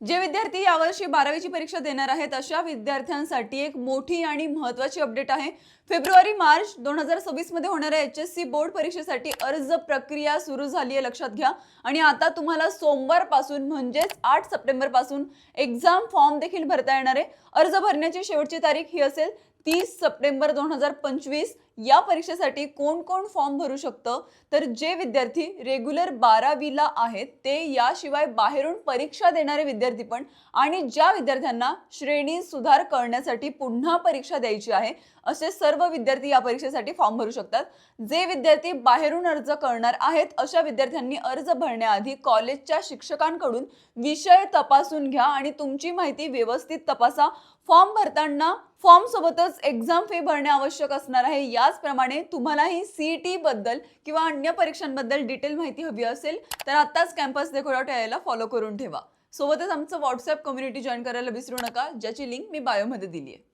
जे विद्यार्थी यावर्षी 12वीची परीक्षा देणार आहेत अशा विद्यार्थ्यांसाठी एक मोठी आणि महत्त्वाची अपडेट आहे। फेब्रुवारी-मार्च 2026 मध्ये होणाऱ्या एचएससी बोर्ड परीक्षेसाठी अर्ज प्रक्रिया सुरू झाली आहे, लक्षात घ्या। आणि आता तुम्हाला सोमवारपासून म्हणजेच 8 सप्टेंबर पासून एक्झाम फॉर्म देखील भरता येणार आहे। अर्ज भरण्याची शेवटची तारीख ही असेल 30 सप्टेंबर 2025। या परीक्षेसाठी कोण कोण फॉर्म भरू शकतं, तर जे विद्यार्थी रेग्युलर 12वीला आहेत ते, याशिवाय बाहेरून परीक्षा देणारे विद्यार्थी पण, आणि ज्या विद्यार्थ्यांना श्रेणी सुधार करण्यासाठी पुन्हा परीक्षा द्यायची आहे असे सर्व विद्यार्थी या परीक्षेसाठी फॉर्म भरू शकतात। जे विद्यार्थी बाहेरून अर्ज करणार आहेत अशा विद्यार्थ्यांनी अर्ज भरण्याआधी कॉलेजच्या शिक्षकांकडून विषय तपासून घ्या आणि तुमची माहिती व्यवस्थित तपासा। फॉर्म भरताना फॉर्म सोबतच एक्झाम फी भरणे आवश्यक असणार आहे। याचप्रमाणे तुम्हालाही सीईटी बद्दल किंवा अन्य परीक्षांबद्दल डिटेल माहिती हवी असेल तर आताच campusdekho.in ला फॉलो करून ठेवा। सोबतच आमचं व्हॉट्सअप कम्युनिटी जॉइन करायला विसरू नका, ज्याची लिंक मी बायोमध्ये दिली आहे।